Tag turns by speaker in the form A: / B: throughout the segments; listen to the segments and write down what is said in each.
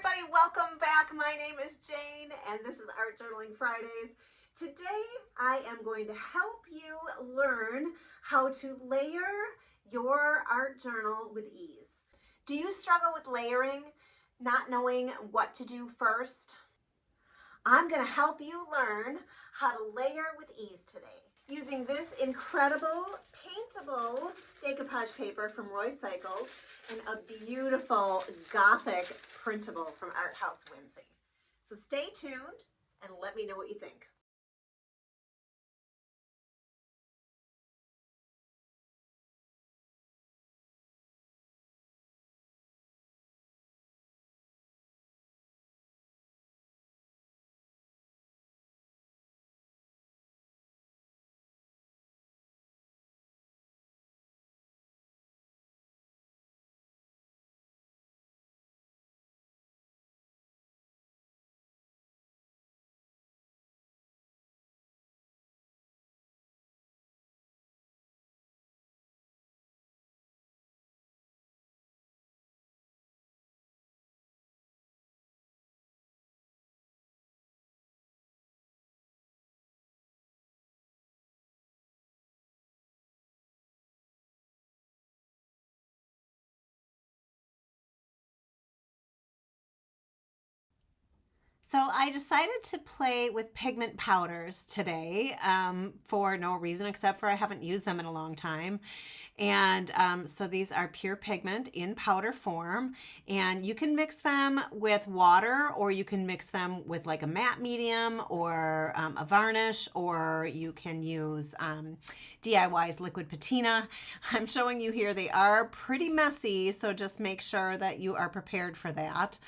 A: everybody, welcome back. My name is Jane and this is Art Journaling Fridays. Today I am going to help you learn how to layer your art journal with ease. Do you struggle with layering, not knowing what to do first? I'm going to help you learn how to layer with ease today using this incredible paintable decoupage paper from Roy Cycle and a beautiful gothic printable from Art House Whimsy. So stay tuned and let me know what you think. So I decided to play with pigment powders today for no reason except for I haven't used them in a long time. And so these are pure pigment in powder form, and you can mix them with water, or you can mix them with like a matte medium or a varnish, or you can use DIY's liquid patina. I'm showing you here, they are pretty messy, so just make sure that you are prepared for that.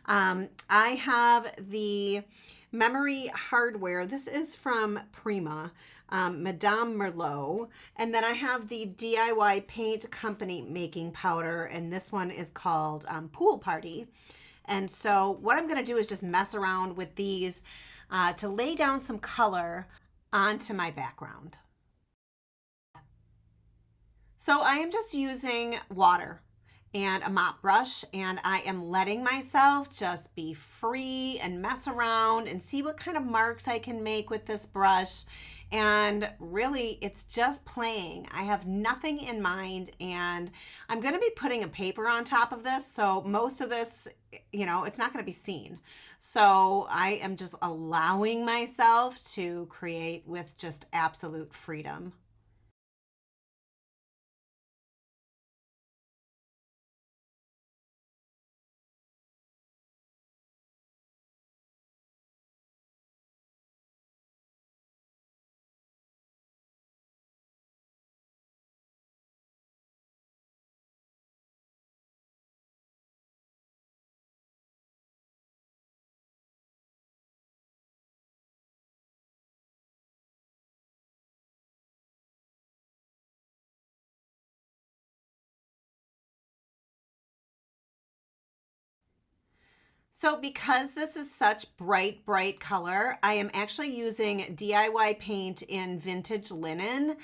A: I have the memory hardware. This is from Prima, Madame Merlot. And then I have the DIY Paint Company making powder, and this one is called Pool Party. And so what I'm going to do is just mess around with these to lay down some color onto my background. So I am just using water and a mop brush, and I am letting myself just be free and mess around and see what kind of marks I can make with this brush. And really, it's just playing. I have nothing in mind, and I'm going to be putting a paper on top of this, so most of this, it's not going to be seen. So I am just allowing myself to create with just absolute freedom. So because this is such bright color, I am actually using DIY paint in vintage linen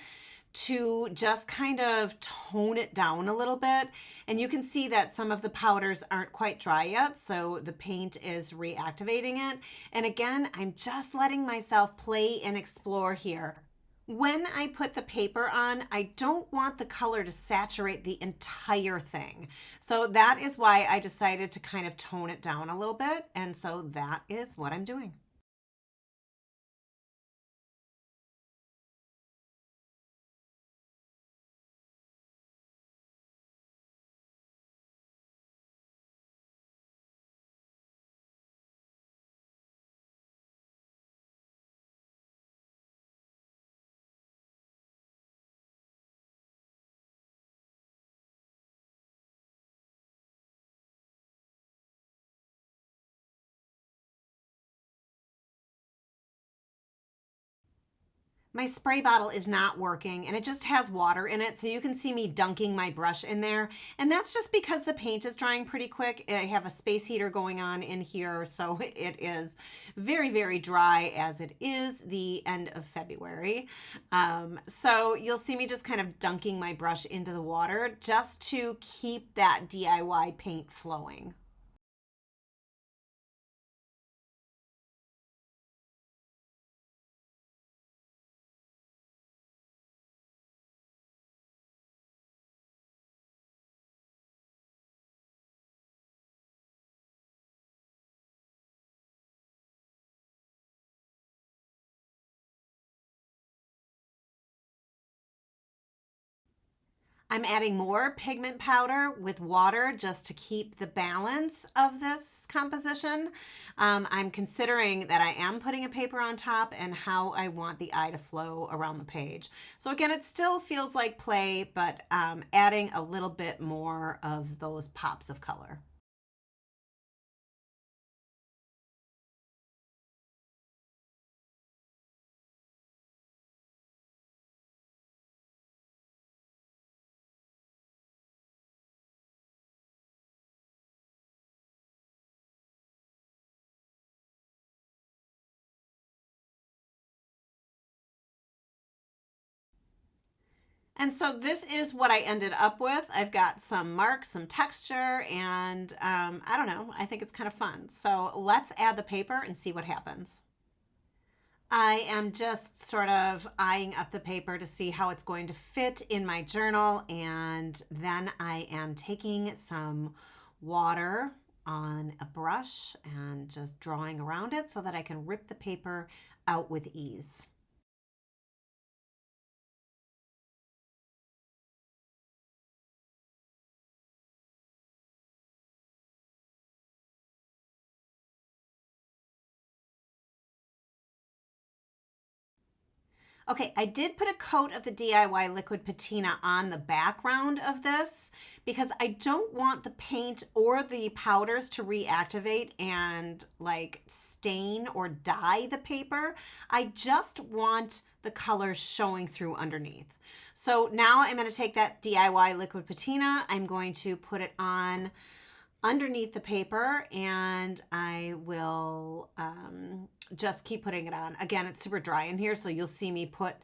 A: to just kind of tone it down a little bit. And you can see that some of the powders aren't quite dry yet, so the paint is reactivating it. And again, I'm just letting myself play and explore here. When I put the paper on, I don't want the color to saturate the entire thing. So that is why I decided to kind of tone it down a little bit. And so that is what I'm doing. My spray bottle is not working and it just has water in it. So you can see me dunking my brush in there. And that's just because the paint is drying pretty quick. I have a space heater going on in here. So it is very dry as it is the end of February. So you'll see me just kind of dunking my brush into the water just to keep that DIY paint flowing. I'm adding more pigment powder with water just to keep the balance of this composition. I'm considering that I am putting a paper on top and how I want the eye to flow around the page. So again, it still feels like play, but adding a little bit more of those pops of color. And so this is what I ended up with. I've got some marks, some texture, and I don't know, I think it's kind of fun. So let's add the paper and see what happens. I am just sort of eyeing up the paper to see how it's going to fit in my journal. And then I am taking some water on a brush and just drawing around it so that I can rip the paper out with ease. Okay, I did put a coat of the DIY liquid patina on the background of this because I don't want the paint or the powders to reactivate and like stain or dye the paper. I just want the colors showing through underneath. So now I'm going to take that DIY liquid patina, I'm going to put it on underneath the paper and I will just keep putting it on. Again, it's super dry in here, so you'll see me put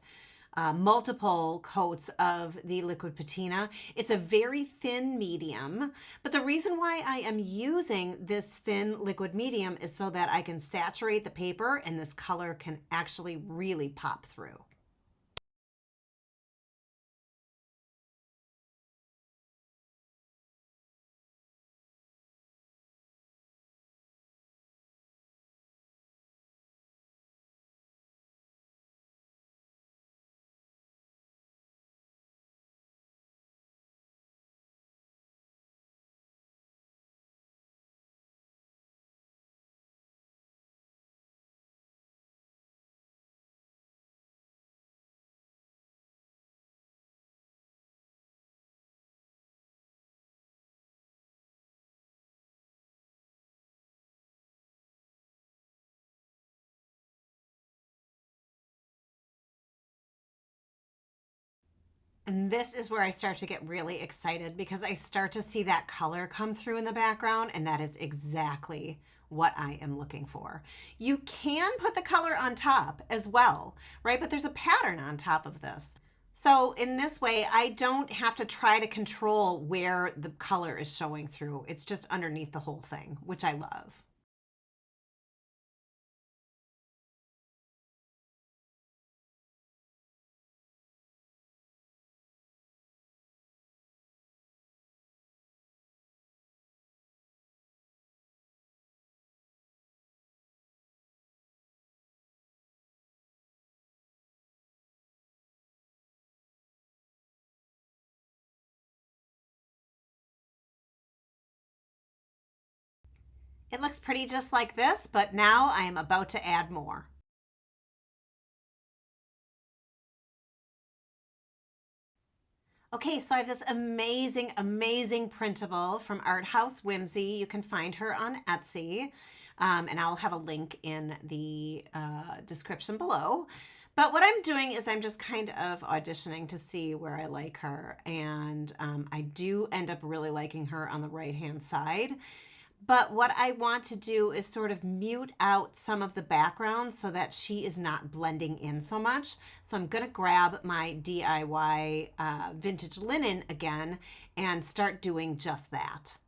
A: multiple coats of the liquid patina. It's a very thin medium, but the reason why I am using this thin liquid medium is so that I can saturate the paper and this color can actually really pop through. And this is where I start to get really excited because I start to see that color come through in the background, and that is exactly what I am looking for. You can put the color on top as well, right? But there's a pattern on top of this. So in this way, I don't have to try to control where the color is showing through. It's just underneath the whole thing, which I love. It looks pretty just like this, but now I am about to add more. Okay, so I have this amazing, amazing printable from Art House Whimsy. You can find her on Etsy, and I'll have a link in the description below. But what I'm doing is I'm just kind of auditioning to see where I like her, and I do end up really liking her on the right-hand side. But what I want to do is sort of mute out some of the background so that she is not blending in so much. So I'm going to grab my DIY vintage linen again and start doing just that.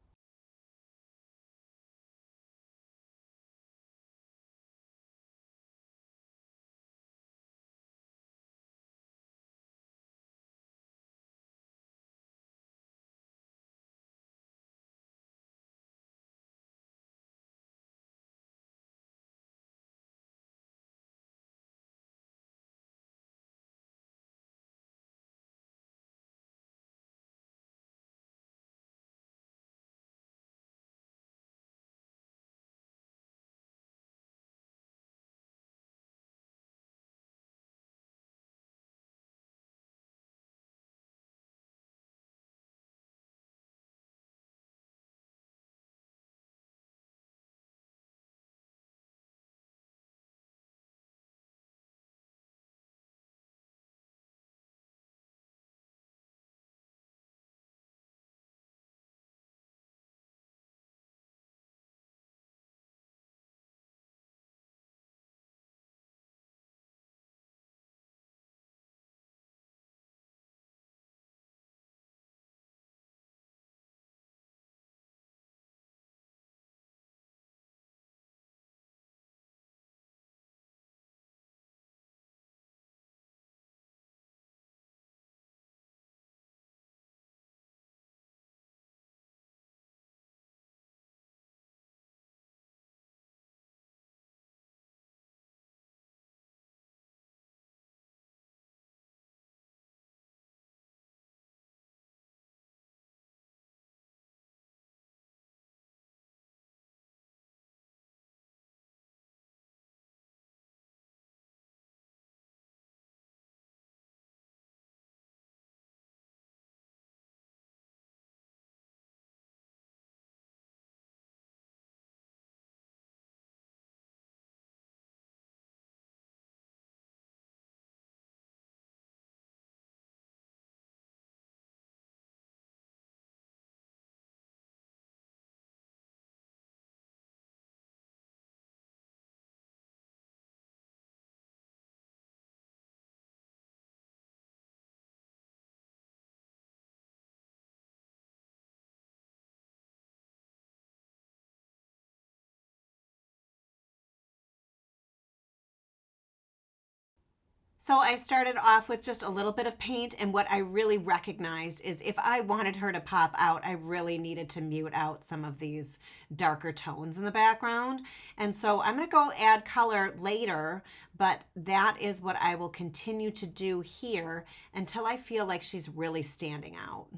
A: So I started off with just a little bit of paint, and what I really recognized is if I wanted her to pop out, I really needed to mute out some of these darker tones in the background. And so I'm going to go add color later, but that is what I will continue to do here until I feel like she's really standing out.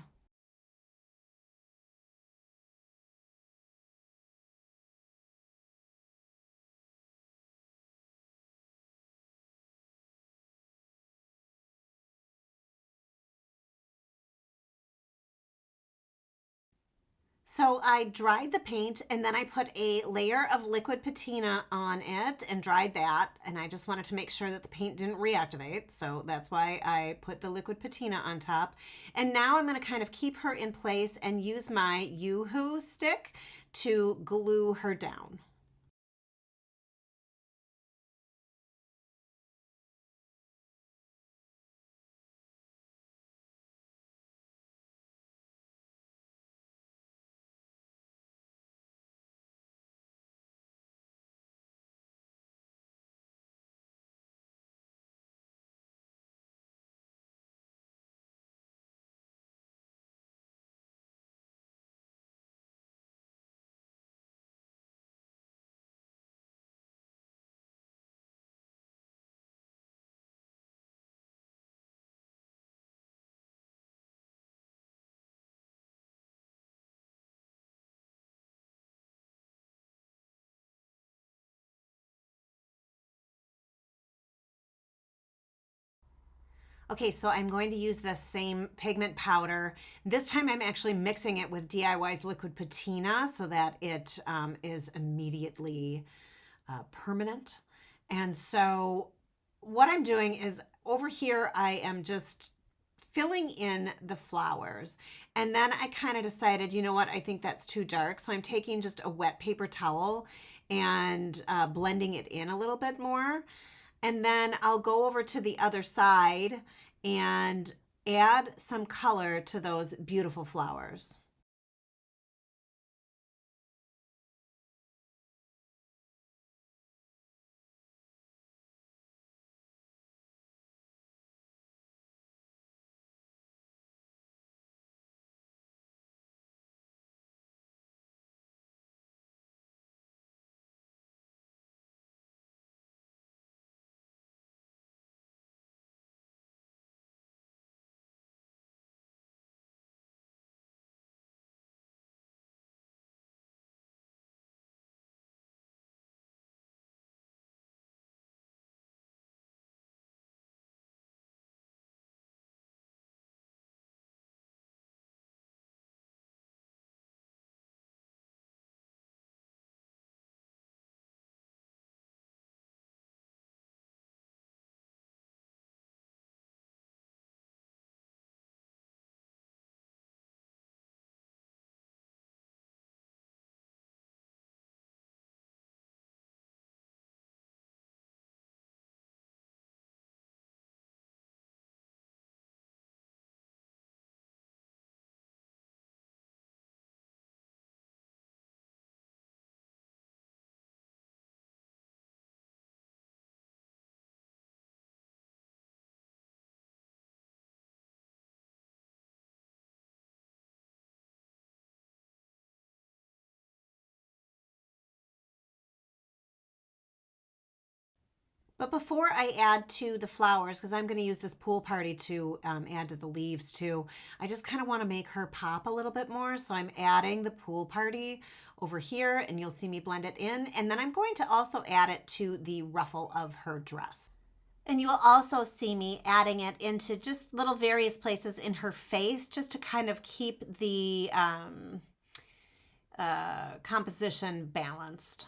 A: So I dried the paint and then I put a layer of liquid patina on it and dried that. And I just wanted to make sure that the paint didn't reactivate. So that's why I put the liquid patina on top. And now I'm going to kind of keep her in place and use my Yoo-hoo stick to glue her down. Okay, so I'm going to use the same pigment powder. This time I'm actually mixing it with DIY's liquid patina so that it is immediately permanent. And so what I'm doing is over here, I am just filling in the flowers. And then I kind of decided, you know what, I think that's too dark. So I'm taking just a wet paper towel and blending it in a little bit more. And then I'll go over to the other side and add some color to those beautiful flowers. But before I add to the flowers, because I'm going to use this pool party to add to the leaves too, I just kind of want to make her pop a little bit more. So I'm adding the pool party over here and you'll see me blend it in. And then I'm going to also add it to the ruffle of her dress. And you will also see me adding it into just little various places in her face just to kind of keep the composition balanced.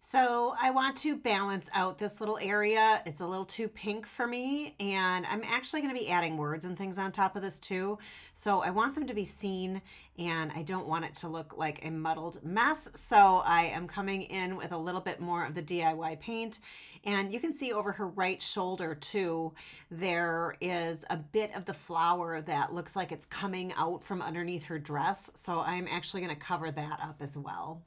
A: So I want to balance out this little area. It's a little too pink for me, and I'm actually going to be adding words and things on top of this too. So I want them to be seen, and I don't want it to look like a muddled mess. So I am coming in with a little bit more of the DIY paint, and you can see over her right shoulder too, there is a bit of the flower that looks like it's coming out from underneath her dress. So I'm actually going to cover that up as well.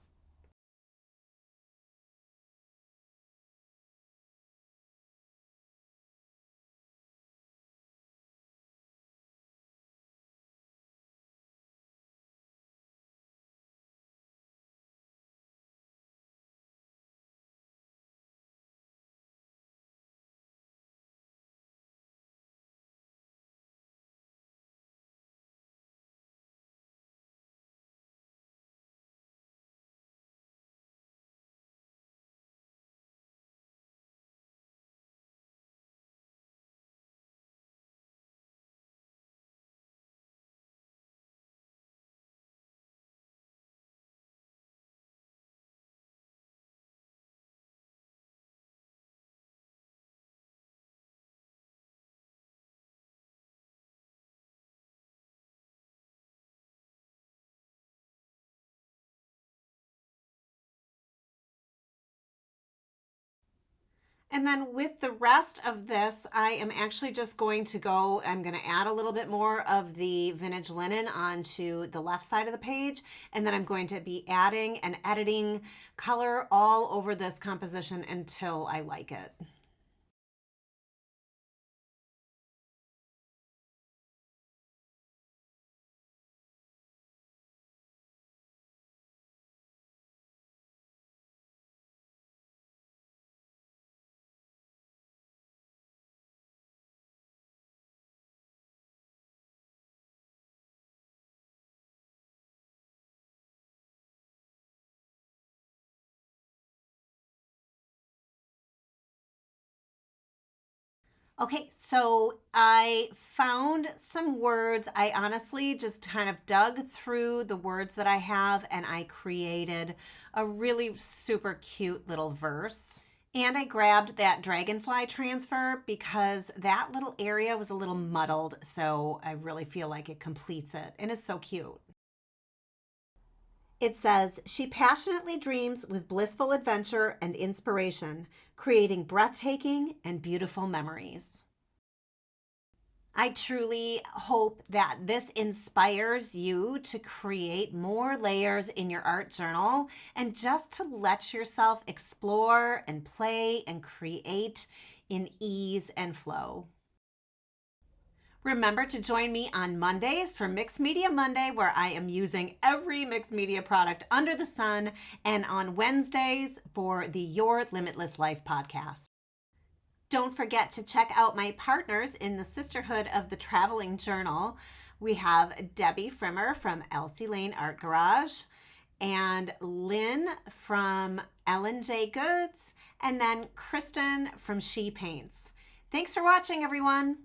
A: And then with the rest of this, I am actually just going to go, I'm going to add a little bit more of the vintage linen onto the left side of the page. And then I'm going to be adding and editing color all over this composition until I like it. Okay, so I found some words. I honestly just kind of dug through the words that I have and I created a really super cute little verse. And I grabbed that dragonfly transfer because that little area was a little muddled, so I really feel like it completes it and is so cute. It says, she passionately dreams with blissful adventure and inspiration, creating breathtaking and beautiful memories. I truly hope that this inspires you to create more layers in your art journal and just to let yourself explore and play and create in ease and flow. Remember to join me on Mondays for Mixed Media Monday, where I am using every mixed media product under the sun, and on Wednesdays for the Your Limitless Life podcast. Don't forget to check out my partners in the Sisterhood of the Traveling Journal. We have Debbie Frimmer from Elsie Lane Art Garage, and Lynn from Ellen J. Goods, and then Kristen from She Paints. Thanks for watching, everyone.